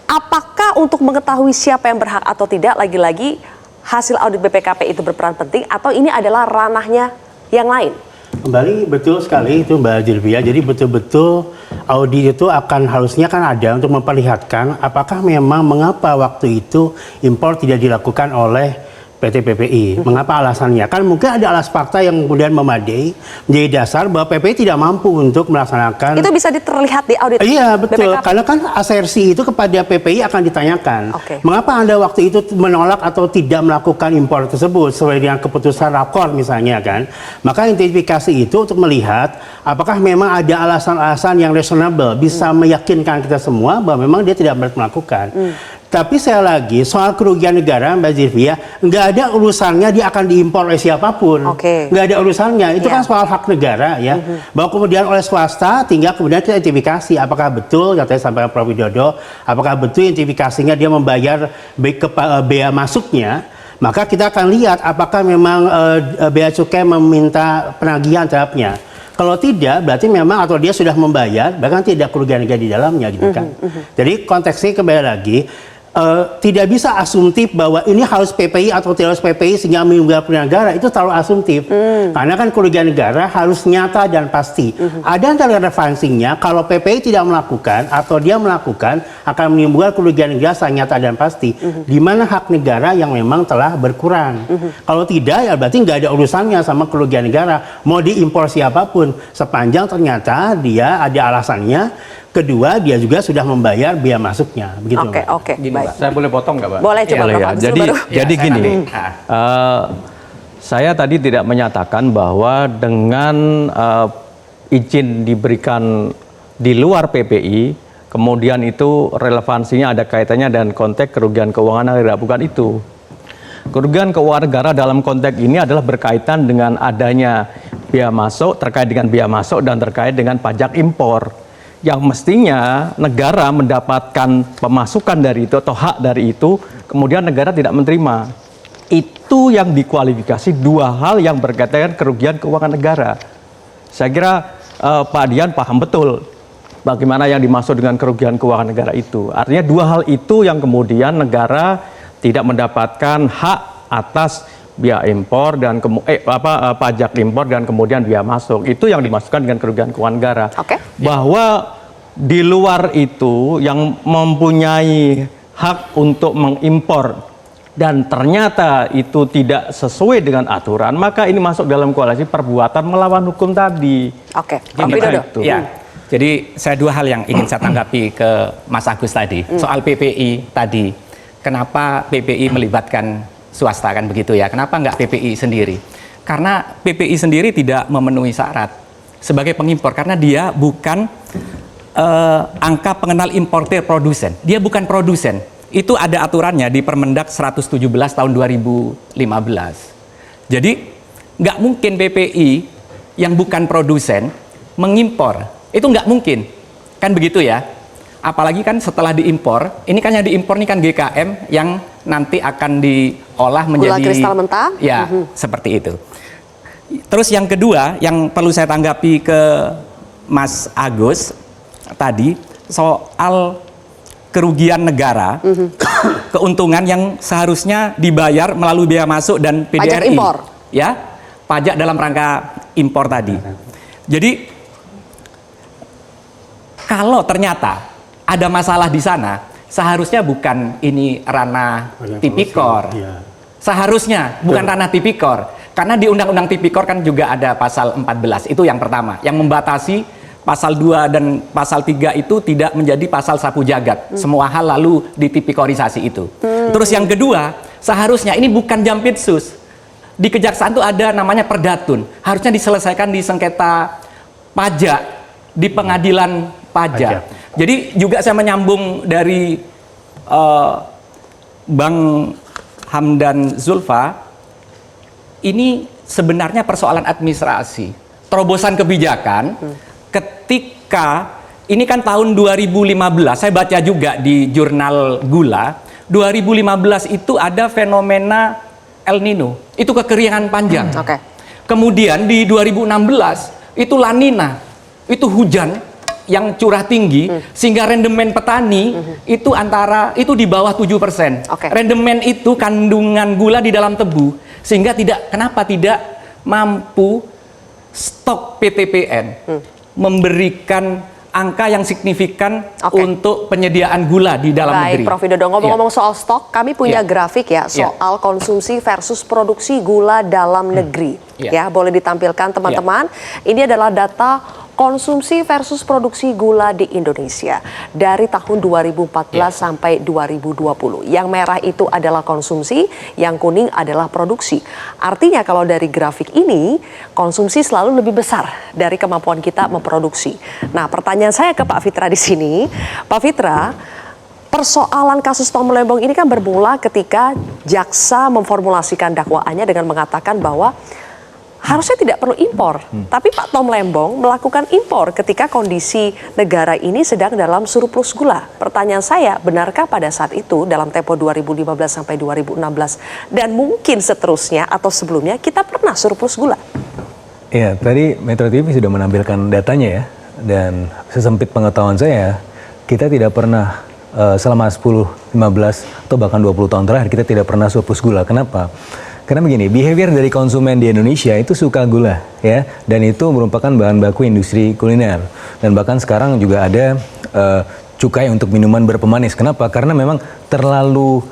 Apakah untuk mengetahui siapa yang berhak atau tidak, lagi-lagi hasil audit BPKP itu berperan penting atau ini adalah ranahnya yang lain? Kembali betul sekali itu Mbak Zilvia. Jadi betul-betul audit itu akan harusnya kan ada untuk memperlihatkan apakah memang mengapa waktu itu impor tidak dilakukan oleh PT PPI. Mengapa alasannya? Kan mungkin ada alas fakta yang kemudian memadai menjadi dasar bahwa PPI tidak mampu untuk melaksanakan. Itu bisa terlihat di audit. Iya betul, BPKP. karena kan asersi itu kepada PPI akan ditanyakan. Mengapa Anda waktu itu menolak atau tidak melakukan impor tersebut sesuai dengan keputusan rakor misalnya kan? Maka identifikasi itu untuk melihat apakah memang ada alasan-alasan yang reasonable bisa meyakinkan kita semua bahwa memang dia tidak melakukan. Tapi saya lagi soal kerugian negara Mbak Zilvia, nggak ada urusannya dia akan diimpor oleh siapapun. Nggak ada urusannya, itu kan soal hak negara ya. Bahwa kemudian oleh swasta tinggal kemudian kita identifikasi apakah betul, katanya sampaikan Prof. Widodo, apakah betul identifikasinya dia membayar bea masuknya. Maka kita akan lihat apakah memang bea cukai meminta penagihan terhadapnya. Kalau tidak, berarti memang atau dia sudah membayar, bahkan tidak kerugian negara di dalamnya gitu kan. Jadi konteksnya kembali lagi, tidak bisa asumtif bahwa ini harus PPI atau tidak harus PPI sehingga meninggal negara, itu terlalu asumtif. Karena kan kerugian negara harus nyata dan pasti. Ada antara relevansinya kalau PPI tidak melakukan atau dia melakukan akan menimbulkan kerugian negara secara nyata dan pasti. Di mana hak negara yang memang telah berkurang. Kalau tidak ya berarti nggak ada urusannya sama kerugian negara. Mau diimpor siapapun sepanjang ternyata dia ada alasannya. Kedua, dia juga sudah membayar biaya masuknya. Begitu. Oke, baik. Saya boleh potong nggak, Pak? Boleh, coba ya. Prof. Jadi gini, saya tadi tidak menyatakan bahwa dengan izin diberikan di luar PPI, kemudian itu relevansinya ada kaitannya dan konteks kerugian keuangan negara, bukan itu. Kerugian keuangan negara dalam konteks ini adalah berkaitan dengan adanya biaya masuk, terkait dengan biaya masuk dan terkait dengan pajak impor. Yang mestinya negara mendapatkan pemasukan dari itu atau hak dari itu, kemudian negara tidak menerima. Itu yang dikualifikasi dua hal yang berkaitan dengan kerugian keuangan negara. Saya kira Pak Dian paham betul bagaimana yang dimaksud dengan kerugian keuangan negara itu. Artinya dua hal itu yang kemudian negara tidak mendapatkan hak atas biaya impor dan pajak impor dan kemudian biaya masuk. Itu yang dimasukkan dengan kerugian keuangan negara. Bahwa di luar itu yang mempunyai hak untuk mengimpor dan ternyata itu tidak sesuai dengan aturan, maka ini masuk dalam koalisi perbuatan melawan hukum tadi. Pak Widodo. Ya, Jadi saya dua hal yang ingin saya tanggapi ke Mas Agus tadi. Soal PPI tadi, kenapa PPI melibatkan swasta kan begitu ya? Kenapa nggak PPI sendiri? Karena PPI sendiri tidak memenuhi syarat sebagai pengimpor karena dia bukan angka pengenal importer produsen. Dia bukan produsen. Itu ada aturannya di Permendak 117 tahun 2015. Jadi nggak mungkin PPI yang bukan produsen mengimpor. Itu nggak mungkin. Kan begitu ya? Apalagi kan setelah diimpor, ini kan yang diimpor ini kan GKM yang nanti akan diolah menjadi gula kristal mentah. Ya, seperti itu. Terus yang kedua yang perlu saya tanggapi ke Mas Agus tadi soal kerugian negara, keuntungan yang seharusnya dibayar melalui biaya masuk dan PDRI. Pajak impor. Ya, pajak dalam rangka impor tadi. Jadi kalau ternyata ada masalah di sana, seharusnya bukan ini ranah tipikor. Seharusnya bukan ranah tipikor. Karena di Undang-Undang Tipikor kan juga ada pasal 14, itu yang pertama, yang membatasi pasal 2 dan pasal 3 itu tidak menjadi pasal sapu jagat. Semua hal lalu ditipikorisasi itu. Terus yang kedua, seharusnya ini bukan jampitsus. Di kejaksaan itu ada namanya perdatun. Harusnya diselesaikan di sengketa pajak, di pengadilan pajak. Jadi juga saya menyambung dari Bang Hamdan Zulfa, ini sebenarnya persoalan administrasi, terobosan kebijakan ketika ini kan tahun 2015, saya baca juga di jurnal Gula, 2015 itu ada fenomena El Nino, itu kekeringan panjang. Kemudian di 2016 itu La Nina, itu hujan yang curah tinggi sehingga rendemen petani itu di bawah 7%. Rendemen itu kandungan gula di dalam tebu sehingga kenapa tidak mampu stok PTPN memberikan angka yang signifikan untuk penyediaan gula di dalam negeri. Baik, Prof. Widodo, ngomong-ngomong soal stok, kami punya grafik ya soal konsumsi versus produksi gula dalam negeri. Ya, boleh ditampilkan teman-teman. Ini adalah data konsumsi versus produksi gula di Indonesia dari tahun 2014 sampai 2020. Yang merah itu adalah konsumsi, yang kuning adalah produksi. Artinya kalau dari grafik ini, konsumsi selalu lebih besar dari kemampuan kita memproduksi. Nah, pertanyaan saya ke Pak Fitra di sini, Pak Fitra, persoalan kasus Tom Lembong ini kan bermula ketika jaksa memformulasikan dakwaannya dengan mengatakan bahwa harusnya tidak perlu impor, tapi Pak Tom Lembong melakukan impor ketika kondisi negara ini sedang dalam surplus gula. Pertanyaan saya, benarkah pada saat itu dalam tempo 2015 sampai 2016 dan mungkin seterusnya atau sebelumnya kita pernah surplus gula? Ya, tadi Metro TV sudah menampilkan datanya ya, dan sesempit pengetahuan saya, kita tidak pernah selama 10, 15 atau bahkan 20 tahun terakhir kita tidak pernah surplus gula. Kenapa? Karena begini, behavior dari konsumen di Indonesia itu suka gula, ya, dan itu merupakan bahan baku industri kuliner. Dan bahkan sekarang juga ada cukai untuk minuman berpemanis. Kenapa? Karena memang terlalu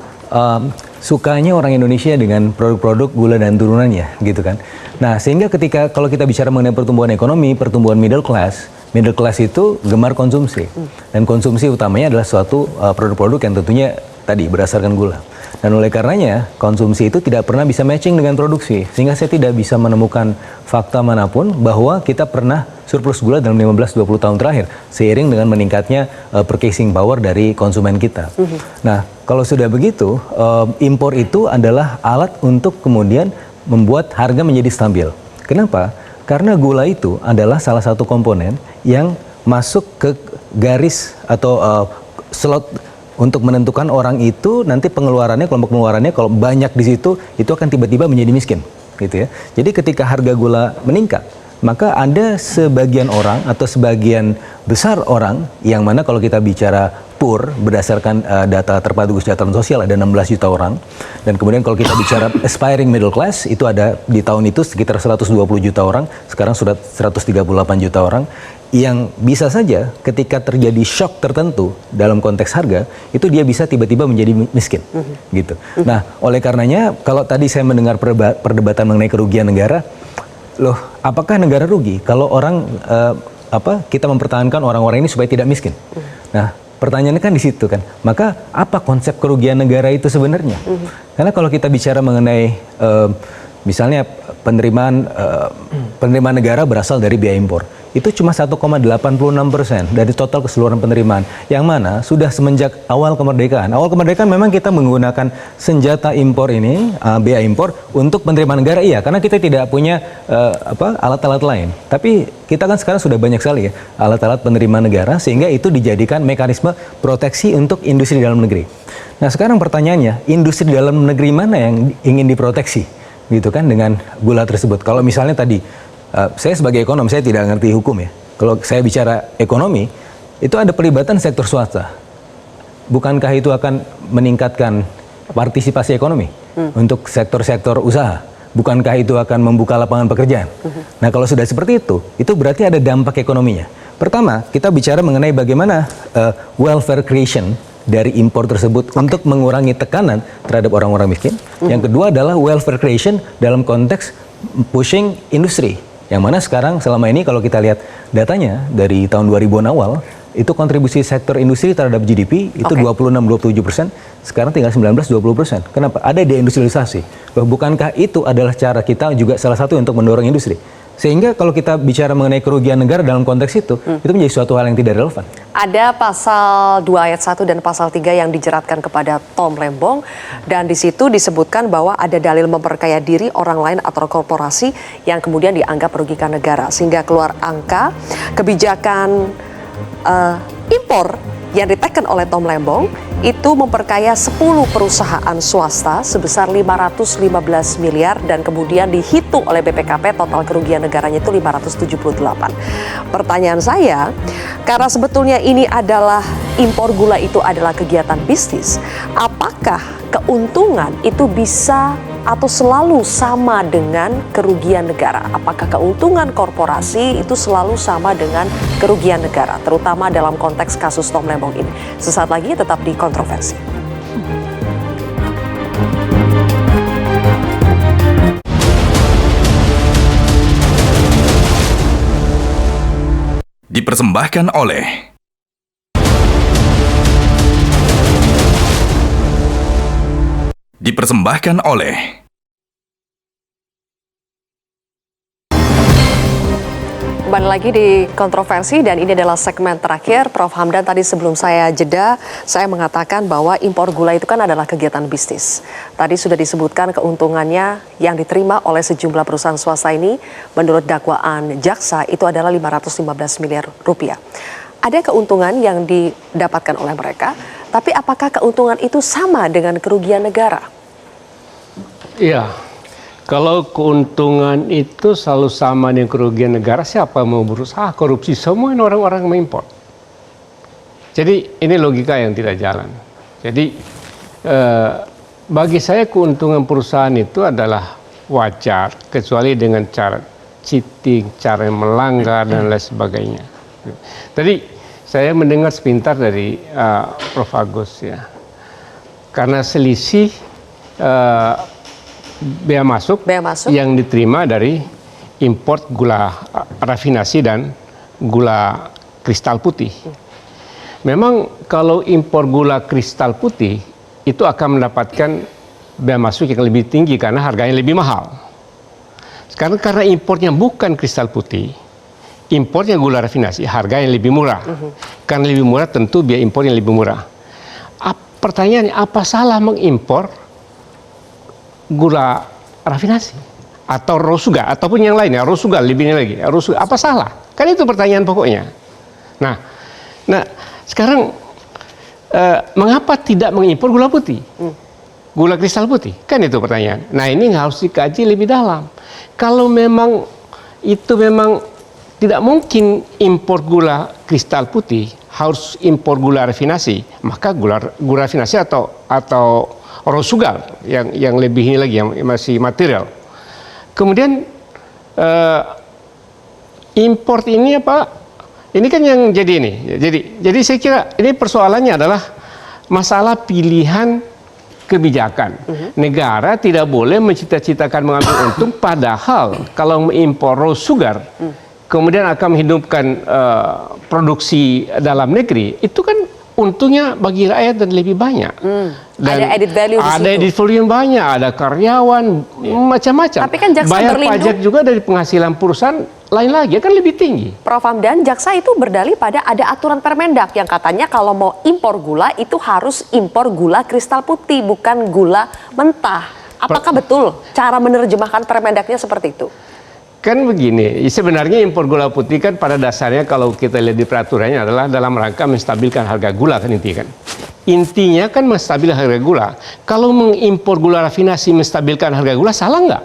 sukanya orang Indonesia dengan produk-produk gula dan turunannya, gitu kan. Nah, sehingga kalau kita bicara mengenai pertumbuhan ekonomi, pertumbuhan middle class itu gemar konsumsi. Dan konsumsi utamanya adalah suatu produk-produk yang tentunya tadi berdasarkan gula. Dan oleh karenanya, konsumsi itu tidak pernah bisa matching dengan produksi. Sehingga saya tidak bisa menemukan fakta manapun bahwa kita pernah surplus gula dalam 15-20 tahun terakhir. Seiring dengan meningkatnya purchasing power dari konsumen kita. Nah, kalau sudah begitu, impor itu adalah alat untuk kemudian membuat harga menjadi stabil. Kenapa? Karena gula itu adalah salah satu komponen yang masuk ke garis atau slot untuk menentukan orang itu nanti pengeluarannya, kelompok pengeluarannya kalau banyak di situ itu akan tiba-tiba menjadi miskin, gitu ya. Jadi ketika harga gula meningkat, maka ada sebagian orang atau sebagian besar orang yang mana kalau kita bicara PUR berdasarkan data terpadu kesejahteraan sosial ada 16 juta orang, dan kemudian kalau kita bicara aspiring middle class itu ada di tahun itu sekitar 120 juta orang, sekarang sudah 138 juta orang, yang bisa saja ketika terjadi shock tertentu dalam konteks harga itu dia bisa tiba-tiba menjadi miskin, gitu. Nah, oleh karenanya kalau tadi saya mendengar perdebatan mengenai kerugian negara, loh, apakah negara rugi kalau orang kita mempertahankan orang-orang ini supaya tidak miskin. Nah, pertanyaannya kan di situ kan. Maka apa konsep kerugian negara itu sebenarnya? Karena kalau kita bicara mengenai misalnya penerimaan negara berasal dari biaya impor, itu cuma 1,86% dari total keseluruhan penerimaan, yang mana sudah semenjak awal kemerdekaan. Awal kemerdekaan memang kita menggunakan senjata impor ini, biaya impor untuk penerimaan negara, iya, karena kita tidak punya alat-alat lain. Tapi kita kan sekarang sudah banyak sekali ya alat-alat penerimaan negara, sehingga itu dijadikan mekanisme proteksi untuk industri dalam negeri. Nah, sekarang pertanyaannya, industri dalam negeri mana yang ingin diproteksi, gitu kan, dengan gula tersebut? Kalau misalnya tadi saya sebagai ekonom, saya tidak ngerti hukum ya. Kalau saya bicara ekonomi, itu ada pelibatan sektor swasta. Bukankah itu akan meningkatkan partisipasi ekonomi untuk sektor-sektor usaha? Bukankah itu akan membuka lapangan pekerjaan? Nah, kalau sudah seperti itu berarti ada dampak ekonominya. Pertama, kita bicara mengenai bagaimana welfare creation dari impor tersebut untuk mengurangi tekanan terhadap orang-orang miskin. Yang kedua adalah welfare creation dalam konteks pushing industri. Yang mana sekarang selama ini kalau kita lihat datanya dari tahun 2000-an awal, itu kontribusi sektor industri terhadap GDP itu 26-27%, sekarang tinggal 19-20%. Kenapa? Ada deindustrialisasi. Bukankah itu adalah cara kita juga salah satu untuk mendorong industri? Sehingga kalau kita bicara mengenai kerugian negara dalam konteks itu menjadi suatu hal yang tidak relevan. Ada pasal 2 ayat 1 dan pasal 3 yang dijeratkan kepada Tom Lembong, dan di situ disebutkan bahwa ada dalil memperkaya diri orang lain atau korporasi yang kemudian dianggap merugikan negara, sehingga keluar angka kebijakan impor yang diteken oleh Tom Lembong itu memperkaya 10 perusahaan swasta sebesar 515 miliar, dan kemudian dihitung oleh BPKP total kerugian negaranya itu 578. Pertanyaan saya, karena sebetulnya ini adalah impor gula itu adalah kegiatan bisnis, apakah keuntungan itu bisa atau selalu sama dengan kerugian negara? Apakah keuntungan korporasi itu selalu sama dengan kerugian negara, terutama dalam konteks kasus Tom Lembong ini? Sesaat lagi tetap di Kontroversi. Dipersembahkan oleh Kembali lagi di Kontroversi, dan ini adalah segmen terakhir. Prof. Hamdan, tadi sebelum saya jeda, saya mengatakan bahwa impor gula itu kan adalah kegiatan bisnis. Tadi sudah disebutkan keuntungannya yang diterima oleh sejumlah perusahaan swasta ini, menurut dakwaan jaksa itu adalah 515 miliar rupiah. Ada keuntungan yang didapatkan oleh mereka, tapi apakah keuntungan itu sama dengan kerugian negara? Iya. Kalau keuntungan itu selalu sama dengan kerugian negara, siapa mau berusaha korupsi? Semua ini orang-orang mengimpor. Jadi ini logika yang tidak jalan. Jadi bagi saya keuntungan perusahaan itu adalah wajar, kecuali dengan cara cheating, cara melanggar dan lain sebagainya. Tadi saya mendengar sepintar dari Prof. Agus ya, karena selisih bea masuk yang diterima dari import gula rafinasi dan gula kristal putih. Memang kalau impor gula kristal putih itu akan mendapatkan bea masuk yang lebih tinggi karena harganya lebih mahal. Sekarang karena impornya bukan kristal putih, impornya gula rafinasi, harganya lebih murah. Karena lebih murah tentu biaya impornya lebih murah. Pertanyaannya, apa salah mengimpor gula rafinasi atau rosuga ataupun yang lainnya, rosuga lebihnya lagi, rosuga, apa salah? Kan itu pertanyaan pokoknya. Nah sekarang mengapa tidak mengimpor gula putih, gula kristal putih? Kan itu pertanyaan. Nah ini harus dikaji lebih dalam. Kalau memang itu memang tidak mungkin impor gula kristal putih, harus impor gula rafinasi, maka gula rafinasi atau rosugar yang lebih ini lagi, yang masih material. Kemudian import ini apa? Ini kan yang jadi ini. Jadi saya kira ini persoalannya adalah masalah pilihan kebijakan. Negara tidak boleh mencita-citakan mengambil untung, padahal kalau mengimpor rosugar kemudian akan menghidupkan produksi dalam negeri, itu kan untungnya bagi rakyat dan lebih banyak. Dan ada added value di ada situ. added value yang banyak, ada karyawan, macam-macam. Tapi kan jaksa bayar berlindung. pajak juga dari penghasilan perusahaan lain lagi kan lebih tinggi. Prof. Hamdan, jaksa itu berdalih pada ada aturan Permendak yang katanya kalau mau impor gula itu harus impor gula kristal putih, bukan gula mentah. Apakah betul cara menerjemahkan Permendaknya seperti itu? Kan begini, sebenarnya impor gula putih kan pada dasarnya kalau kita lihat di peraturannya adalah dalam rangka menstabilkan harga gula kan intinya kan. Intinya kan menstabilkan harga gula. Kalau mengimpor gula rafinasi menstabilkan harga gula, salah nggak?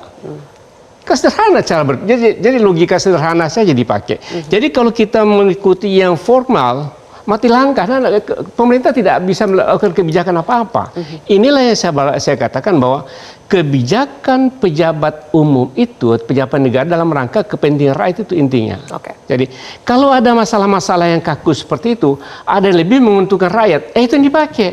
Kan sederhana cara jadi logika sederhana saja dipakai. Jadi kalau kita mengikuti yang formal, mati langkah. Nah, pemerintah tidak bisa melakukan kebijakan apa-apa. Inilah yang saya katakan bahwa kebijakan pejabat umum itu, pejabat negara dalam rangka kepentingan rakyat itu intinya. Jadi kalau ada masalah-masalah yang kaku seperti itu, ada yang lebih menguntungkan rakyat, itu yang dipakai.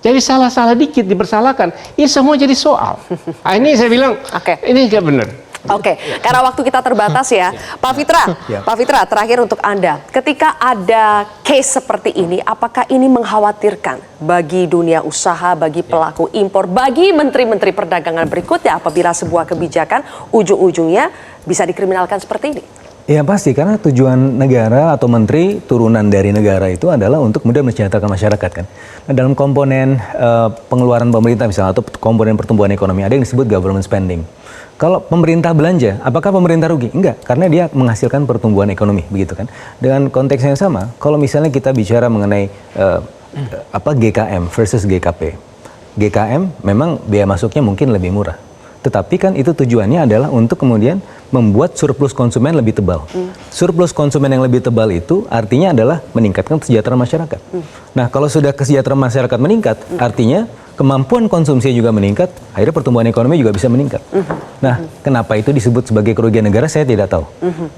Jadi salah-salah dikit dipersalahkan, ini semua jadi soal. Nah, ini saya bilang, ini nggak benar. Oke, karena waktu kita terbatas ya. Pak Fitra, Pak Fitra, terakhir untuk Anda. Ketika ada case seperti ini, apakah ini mengkhawatirkan bagi dunia usaha, bagi pelaku impor, bagi menteri-menteri perdagangan berikutnya apabila sebuah kebijakan ujung-ujungnya bisa dikriminalkan seperti ini? Ya pasti, karena tujuan negara atau menteri turunan dari negara itu adalah untuk kemudian mensejahterakan masyarakat kan. Nah, dalam komponen pengeluaran pemerintah misalnya atau komponen pertumbuhan ekonomi ada yang disebut government spending. Kalau pemerintah belanja, apakah pemerintah rugi? Enggak, karena dia menghasilkan pertumbuhan ekonomi, begitu kan. Dengan konteks yang sama, kalau misalnya kita bicara mengenai GKM versus GKP. GKM memang biaya masuknya mungkin lebih murah. Tetapi kan itu tujuannya adalah untuk kemudian membuat surplus konsumen lebih tebal. Surplus konsumen yang lebih tebal itu artinya adalah meningkatkan kesejahteraan masyarakat. Nah, kalau sudah kesejahteraan masyarakat meningkat, artinya kemampuan konsumsi juga meningkat, akhirnya pertumbuhan ekonomi juga bisa meningkat. Nah, kenapa itu disebut sebagai kerugian negara, saya tidak tahu.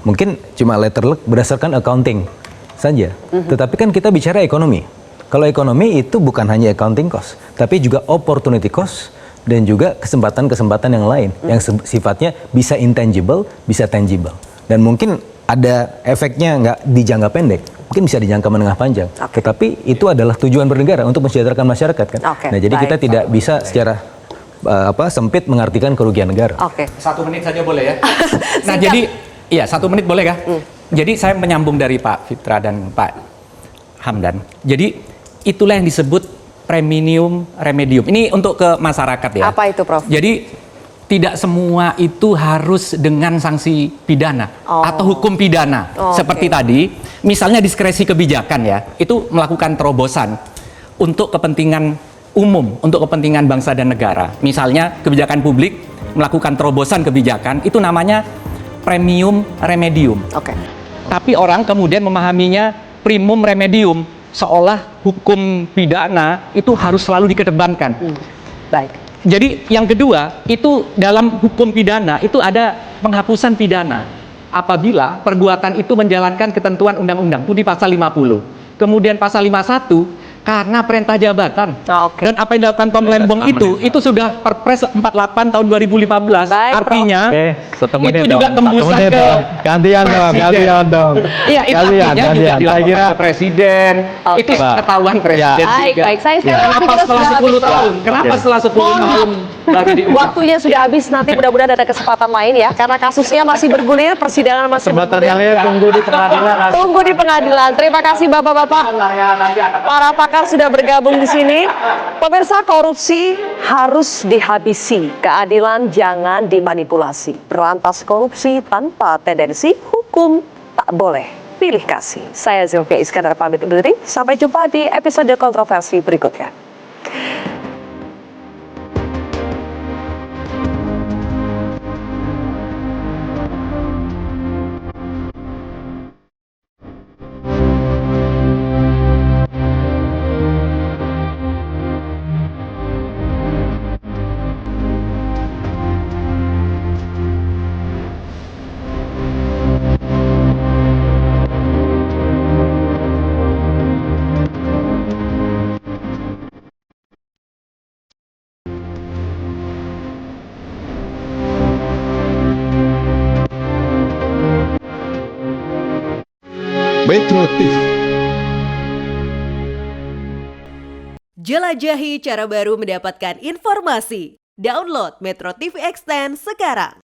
Mungkin cuma letter luck berdasarkan accounting saja. Tetapi kan kita bicara ekonomi. Kalau ekonomi itu bukan hanya accounting cost, tapi juga opportunity cost, dan juga kesempatan-kesempatan yang lain yang sifatnya bisa intangible, bisa tangible. Dan mungkin ada efeknya nggak di jangka pendek, mungkin bisa di jangka menengah panjang. Tetapi itu adalah tujuan bernegara untuk mensejahterakan masyarakat kan. Nah, jadi kita tidak bisa secara sempit mengartikan kerugian negara. 1 menit saja boleh ya? Nah, jadi iya 1 menit boleh kah? Jadi saya menyambung dari Pak Fitra dan Pak Hamdan. Jadi itulah yang disebut premium remedium. Ini untuk ke masyarakat ya. Apa itu, Prof? Jadi tidak semua itu harus dengan sanksi pidana atau hukum pidana. Seperti tadi, misalnya diskresi kebijakan ya, itu melakukan terobosan untuk kepentingan umum, untuk kepentingan bangsa dan negara. Misalnya kebijakan publik melakukan terobosan kebijakan, itu namanya premium remedium. Tapi orang kemudian memahaminya primum remedium, seolah hukum pidana itu harus selalu dikedepankan. Baik. Jadi yang kedua, itu dalam hukum pidana itu ada penghapusan pidana apabila perbuatan itu menjalankan ketentuan undang-undang, itu di pasal 50. Kemudian pasal 51 karena perintah jabatan. Dan apa yang dilakukan Tom Lembong itu sudah Perpres 48 tahun 2015. Artinya itu juga tembus ke gantian dong. Iya, itu artinya juga dilakukan ke presiden. Itu ketahuan presiden juga. Baik, saya Kenapa setelah 10 tahun? Kenapa setelah 10 tahun baru diungkap? Waktunya sudah habis, nanti mudah-mudahan ada kesempatan lain ya, karena kasusnya masih bergulir, persidangan masih bergulir. Tunggu di pengadilan. Tunggu di pengadilan. Terima kasih Bapak-bapak. Para pakar sudah bergabung di sini. Pemirsa, korupsi harus dihabisi. Keadilan jangan dimanipulasi. Berantas korupsi tanpa tendensi, hukum tak boleh pilih kasih. Saya Zilvia Iskandar pamit undur diri. Sampai jumpa di episode kontroversi berikutnya. Metro TV. Jelajahi cara baru mendapatkan informasi. Download Metro TV Extend sekarang.